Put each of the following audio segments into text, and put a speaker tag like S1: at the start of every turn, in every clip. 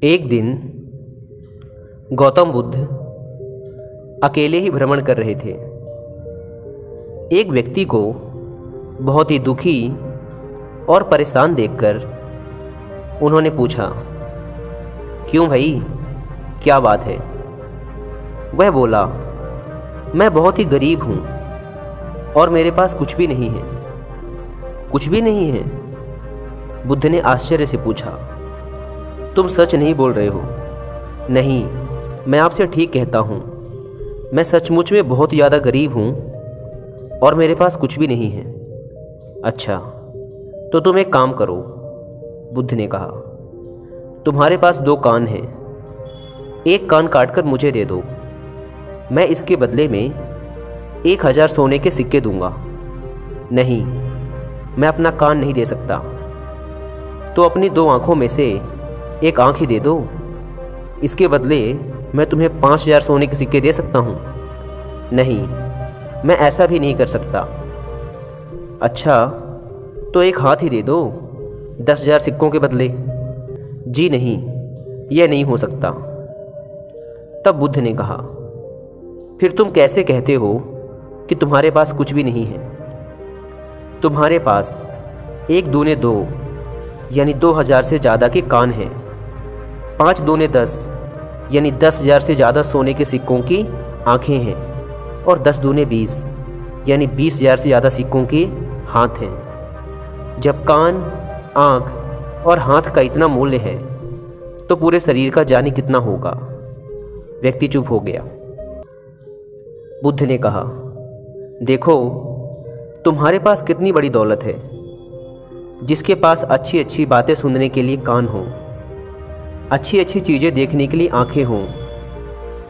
S1: एक दिन गौतम बुद्ध अकेले ही भ्रमण कर रहे थे। एक व्यक्ति को बहुत ही दुखी और परेशान देखकर उन्होंने पूछा, क्यों भाई, क्या बात है? वह बोला, मैं बहुत ही गरीब हूँ और मेरे पास कुछ भी नहीं है। कुछ भी नहीं है? बुद्ध ने आश्चर्य से पूछा, तुम सच नहीं बोल रहे हो? नहीं, मैं आपसे ठीक कहता हूँ, मैं सचमुच में बहुत ज़्यादा गरीब हूँ और मेरे पास कुछ भी नहीं है। अच्छा, तो तुम एक काम करो, बुद्ध ने कहा, तुम्हारे पास 2 कान हैं, एक कान काटकर मुझे दे दो, मैं इसके बदले में 1000 सोने के सिक्के दूंगा। नहीं, मैं अपना कान नहीं दे सकता। तो अपनी 2 आँखों में से एक आँख ही दे दो, इसके बदले मैं तुम्हें 5000 सोने के सिक्के दे सकता हूँ। नहीं, मैं ऐसा भी नहीं कर सकता। अच्छा, तो एक हाथ ही दे दो 10,000 सिक्कों के बदले। जी नहीं, यह नहीं हो सकता। तब बुद्ध ने कहा, फिर तुम कैसे कहते हो कि तुम्हारे पास कुछ भी नहीं है? तुम्हारे पास 1 दूने 2 यानी 2000 से ज़्यादा के कान हैं, 5 दूने 10 यानी 10,000 से ज़्यादा सोने के सिक्कों की आँखें हैं और 10 दूने 20 यानी 20,000 से ज़्यादा सिक्कों के हाथ हैं। जब कान, आँख और हाथ का इतना मूल्य है तो पूरे शरीर का जाने कितना होगा? व्यक्ति चुप हो गया। बुद्ध ने कहा, देखो, तुम्हारे पास कितनी बड़ी दौलत है। जिसके पास अच्छी अच्छी बातें सुनने के लिए कान हों, अच्छी अच्छी चीज़ें देखने के लिए आँखें हों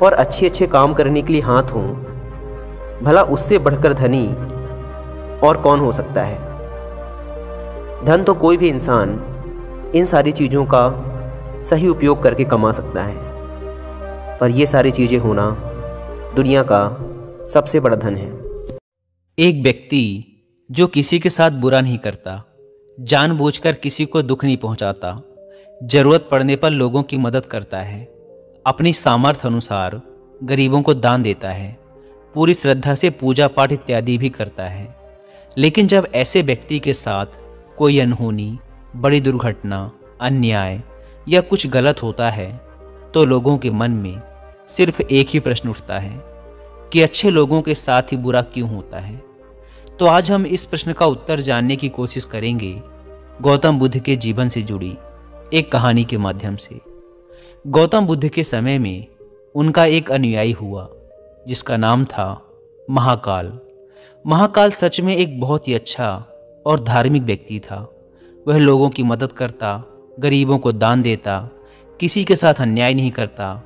S1: और अच्छे अच्छे काम करने के लिए हाथ हों, भला उससे बढ़कर धनी और कौन हो सकता है? धन तो कोई भी इंसान इन सारी चीज़ों का सही उपयोग करके कमा सकता है, पर ये सारी चीज़ें होना दुनिया का सबसे बड़ा धन है।
S2: एक व्यक्ति जो किसी के साथ बुरा नहीं करता, जानबूझकर किसी को दुख नहीं पहुंचाता, जरूरत पड़ने पर लोगों की मदद करता है, अपनी सामर्थ्य अनुसार गरीबों को दान देता है, पूरी श्रद्धा से पूजा पाठ इत्यादि भी करता है। लेकिन जब ऐसे व्यक्ति के साथ कोई अनहोनी, बड़ी दुर्घटना, अन्याय या कुछ गलत होता है तो लोगों के मन में सिर्फ एक ही प्रश्न उठता है कि अच्छे लोगों के साथ ही बुरा क्यों होता है। तो आज हम इस प्रश्न का उत्तर जानने की कोशिश करेंगे गौतम बुद्ध के जीवन से जुड़ी एक कहानी के माध्यम से। गौतम बुद्ध के समय में उनका एक अनुयायी हुआ जिसका नाम था महाकाल। महाकाल सच में एक बहुत ही अच्छा और धार्मिक व्यक्ति था। वह लोगों की मदद करता, गरीबों को दान देता, किसी के साथ अन्याय नहीं करता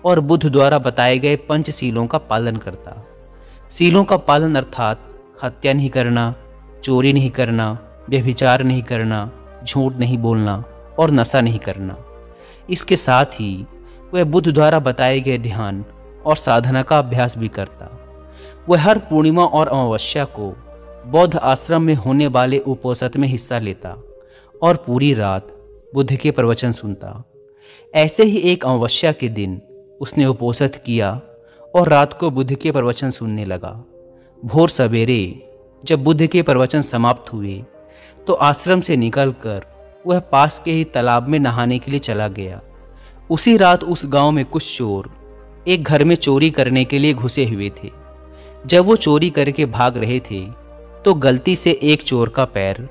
S2: और बुद्ध द्वारा बताए गए पंचशीलों का पालन करता। शीलों का पालन अर्थात हत्या नहीं करना, चोरी नहीं करना, व्यभिचार नहीं करना, झूठ नहीं बोलना और नशा नहीं करना। इसके साथ ही वह बुद्ध द्वारा बताए गए ध्यान और साधना का अभ्यास भी करता। वह हर पूर्णिमा और अमावस्या को बौद्ध आश्रम में होने वाले उपोषण में हिस्सा लेता और पूरी रात बुद्ध के प्रवचन सुनता। ऐसे ही एक अमावस्या के दिन उसने उपोषण किया और रात को बुद्ध के प्रवचन सुनने लगा। भोर सवेरे जब बुद्ध के प्रवचन समाप्त हुए तो आश्रम से निकलकर वह पास के ही तालाब में नहाने के लिए चला गया। उसी रात उस गांव में कुछ चोर एक घर में चोरी करने के लिए घुसे हुए थे। जब वो चोरी करके भाग रहे थे तो गलती से एक चोर का पैर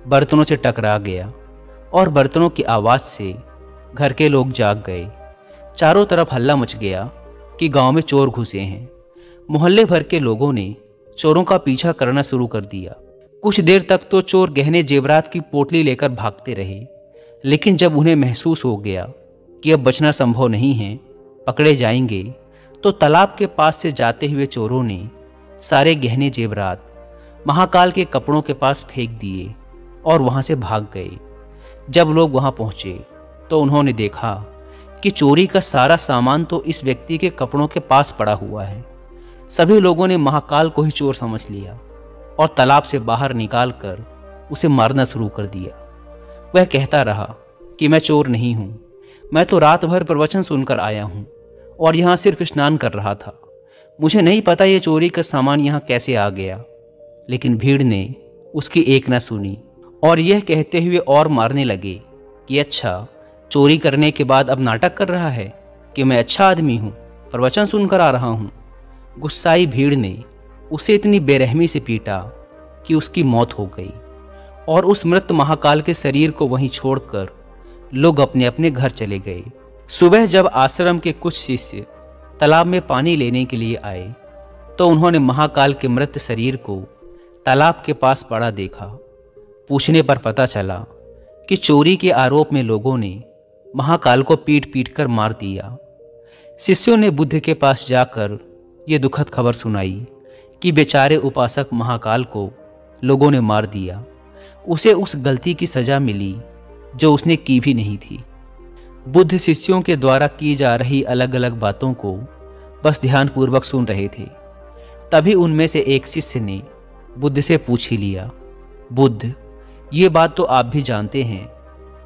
S2: बर्तनों से टकरा गया और बर्तनों की आवाज़ से घर के लोग जाग गए। चारों तरफ हल्ला मच गया कि गांव में चोर घुसे हैं। मोहल्ले भर के लोगों ने चोरों का पीछा करना शुरू कर दिया। कुछ देर तक तो चोर गहने जेवरात की पोटली लेकर भागते रहे, लेकिन जब उन्हें महसूस हो गया कि अब बचना संभव नहीं है, पकड़े जाएंगे, तो तालाब के पास से जाते हुए चोरों ने सारे गहने जेवरात महाकाल के कपड़ों के पास फेंक दिए और वहां से भाग गए। जब लोग वहां पहुंचे तो उन्होंने देखा कि चोरी का सारा सामान तो इस व्यक्ति के कपड़ों के पास पड़ा हुआ है। सभी लोगों ने महाकाल को ही चोर समझ लिया और तालाब से बाहर निकालकर उसे मारना शुरू कर दिया। वह कहता रहा कि मैं चोर नहीं हूँ, मैं तो रात भर प्रवचन सुनकर आया हूँ और यहाँ सिर्फ स्नान कर रहा था। मुझे नहीं पता ये चोरी का सामान यहाँ कैसे आ गया। लेकिन भीड़ ने उसकी एक न सुनी और यह कहते हुए और मारने लगे कि अच्छा, चोरी करने के बाद अब नाटक कर रहा है कि मैं अच्छा आदमी हूँ, प्रवचन सुनकर आ रहा हूँ। गुस्साई भीड़ ने उसे इतनी बेरहमी से पीटा कि उसकी मौत हो गई और उस मृत महाकाल के शरीर को वहीं छोड़कर लोग अपने अपने घर चले गए। सुबह जब आश्रम के कुछ शिष्य तालाब में पानी लेने के लिए आए तो उन्होंने महाकाल के मृत शरीर को तालाब के पास पड़ा देखा। पूछने पर पता चला कि चोरी के आरोप में लोगों ने महाकाल को पीट पीट कर मार दिया। शिष्यों ने बुद्ध के पास जाकर ये दुखद खबर सुनाई कि बेचारे उपासक महाकाल को लोगों ने मार दिया। उसे उस गलती की सजा मिली जो उसने की भी नहीं थी। बुद्ध शिष्यों के द्वारा की जा रही अलग अलग बातों को बस ध्यानपूर्वक सुन रहे थे। तभी उनमें से एक शिष्य ने बुद्ध से पूछ ही लिया, बुद्ध, ये बात तो आप भी जानते हैं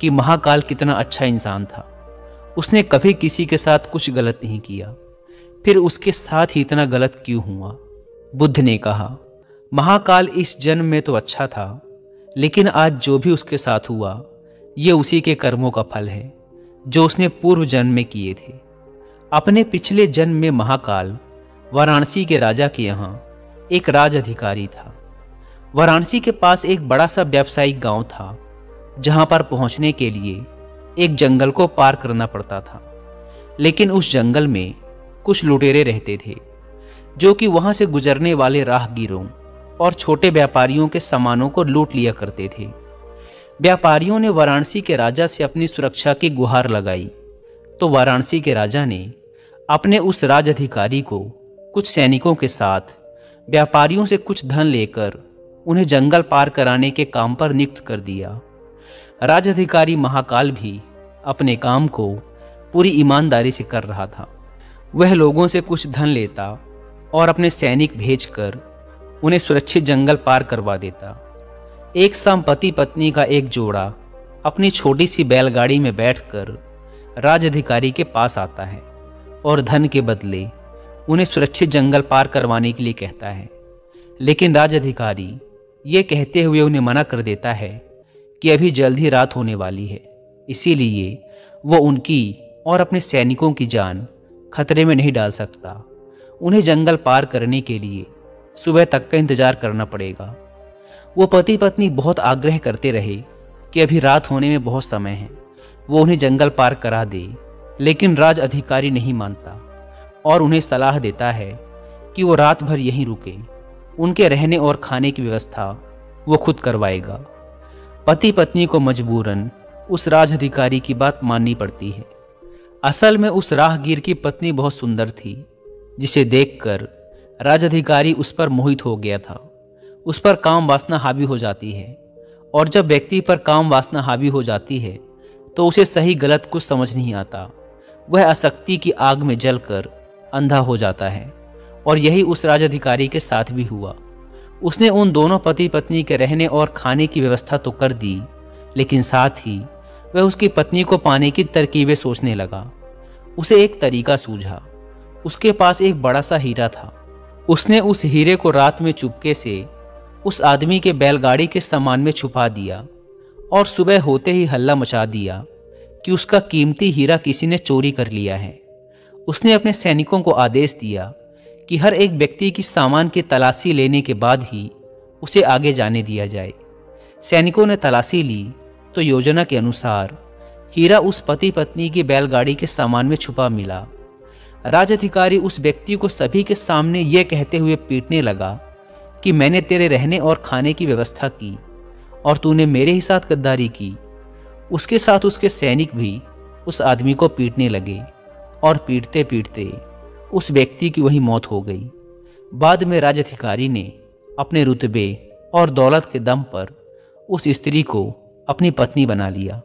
S2: कि महाकाल कितना अच्छा इंसान था। उसने कभी किसी के साथ कुछ गलत नहीं किया, फिर उसके साथ ही इतना गलत क्यों हुआ? बुद्ध ने कहा, महाकाल इस जन्म में तो अच्छा था, लेकिन आज जो भी उसके साथ हुआ ये उसी के कर्मों का फल है जो उसने पूर्व जन्म में किए थे। अपने पिछले जन्म में महाकाल वाराणसी के राजा के यहाँ एक राज अधिकारी था। वाराणसी के पास एक बड़ा सा व्यावसायिक गांव था जहां पर पहुंचने के लिए एक जंगल को पार करना पड़ता था। लेकिन उस जंगल में कुछ लुटेरे रहते थे जो कि वहां से गुजरने वाले राहगीरों और छोटे व्यापारियों के सामानों को लूट लिया करते थे। व्यापारियों ने वाराणसी के राजा से अपनी सुरक्षा की गुहार लगाई तो वाराणसी के राजा ने अपने उस राज अधिकारी को कुछ सैनिकों के साथ व्यापारियों से कुछ धन लेकर उन्हें जंगल पार कराने के काम पर नियुक्त कर दिया। राज अधिकारी महाकाल भी अपने काम को पूरी ईमानदारी से कर रहा था। वह लोगों से कुछ धन लेता और अपने सैनिक भेजकर उन्हें सुरक्षित जंगल पार करवा देता। एक शाम पति पत्नी का एक जोड़ा अपनी छोटी सी बैलगाड़ी में बैठकर राज अधिकारी के पास आता है और धन के बदले उन्हें सुरक्षित जंगल पार करवाने के लिए कहता है। लेकिन राज अधिकारी ये कहते हुए उन्हें मना कर देता है कि अभी जल्द ही रात होने वाली है, इसीलिए वो उनकी और अपने सैनिकों की जान खतरे में नहीं डाल सकता। उन्हें जंगल पार करने के लिए सुबह तक का इंतजार करना पड़ेगा। वो पति पत्नी बहुत आग्रह करते रहे कि अभी रात होने में बहुत समय है, वो उन्हें जंगल पार करा दे, लेकिन राज अधिकारी नहीं मानता और उन्हें सलाह देता है कि वो रात भर यहीं रुके। उनके रहने और खाने की व्यवस्था वो खुद करवाएगा। पति पत्नी को मजबूरन उस राज अधिकारी की बात माननी पड़ती है। असल में उस राहगीर की पत्नी बहुत सुंदर थी, जिसे देखकर राज अधिकारी उस पर मोहित हो गया था। उस पर काम वासना हावी हो जाती है और जब व्यक्ति पर काम वासना हावी हो जाती है तो उसे सही गलत कुछ समझ नहीं आता। वह आसक्ति की आग में जलकर अंधा हो जाता है और यही उस राज अधिकारी के साथ भी हुआ। उसने उन दोनों पति पत्नी के रहने और खाने की व्यवस्था तो कर दी, लेकिन साथ ही वह उसकी पत्नी को पाने की तरकीबें सोचने लगा। उसे एक तरीका सूझा। उसके पास एक बड़ा सा हीरा था। उसने उस हीरे को रात में चुपके से उस आदमी के बैलगाड़ी के सामान में छुपा दिया और सुबह होते ही हल्ला मचा दिया कि उसका कीमती हीरा किसी ने चोरी कर लिया है। उसने अपने सैनिकों को आदेश दिया कि हर एक व्यक्ति की सामान की तलाशी लेने के बाद ही उसे आगे जाने दिया जाए। सैनिकों ने तलाशी ली तो योजना के अनुसार हीरा उस पति पत्नी की बैलगाड़ी के सामान में छुपा मिला। राज अधिकारी उस व्यक्ति को सभी के सामने यह कहते हुए पीटने लगा कि मैंने तेरे रहने और खाने की व्यवस्था की और तूने मेरे ही साथ गद्दारी की। उसके साथ उसके सैनिक भी उस आदमी को पीटने लगे और पीटते पीटते उस व्यक्ति की वही मौत हो गई। बाद में राज अधिकारी ने अपने रुतबे और दौलत के दम पर उस स्त्री को अपनी पत्नी बना लिया,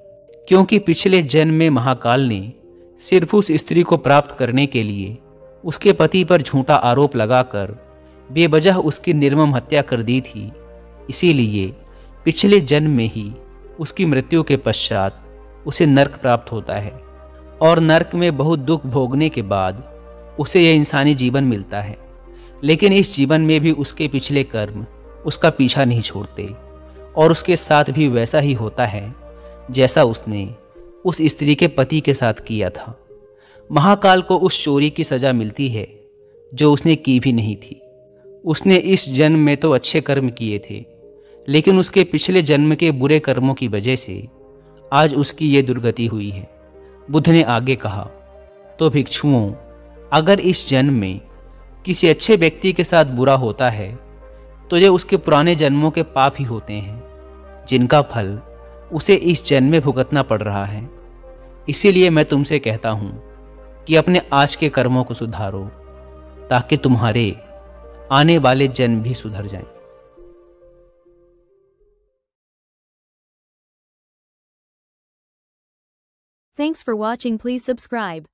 S2: क्योंकि पिछले जन्म में महाकाल ने सिर्फ उस स्त्री को प्राप्त करने के लिए उसके पति पर झूठा आरोप लगाकर बेवजह उसकी निर्मम हत्या कर दी थी। इसीलिए पिछले जन्म में ही उसकी मृत्यु के पश्चात उसे नर्क प्राप्त होता है और नर्क में बहुत दुख भोगने के बाद उसे यह इंसानी जीवन मिलता है। लेकिन इस जीवन में भी उसके पिछले कर्म उसका पीछा नहीं छोड़ते और उसके साथ भी वैसा ही होता है जैसा उसने उस स्त्री के पति के साथ किया था। महाकाल को उस चोरी की सज़ा मिलती है जो उसने की भी नहीं थी। उसने इस जन्म में तो अच्छे कर्म किए थे, लेकिन उसके पिछले जन्म के बुरे कर्मों की वजह से आज उसकी ये दुर्गति हुई है। बुद्ध ने आगे कहा, तो भिक्षुओं, अगर इस जन्म में किसी अच्छे व्यक्ति के साथ बुरा होता है तो ये उसके पुराने जन्मों के पाप ही होते हैं, जिनका फल उसे इस जन्म में भुगतना पड़ रहा है। इसीलिए मैं तुमसे कहता हूँ कि अपने आज के कर्मों को सुधारो, ताकि तुम्हारे आने वाले जन्म भी सुधर जाएं।
S3: Thanks for watching. Please subscribe.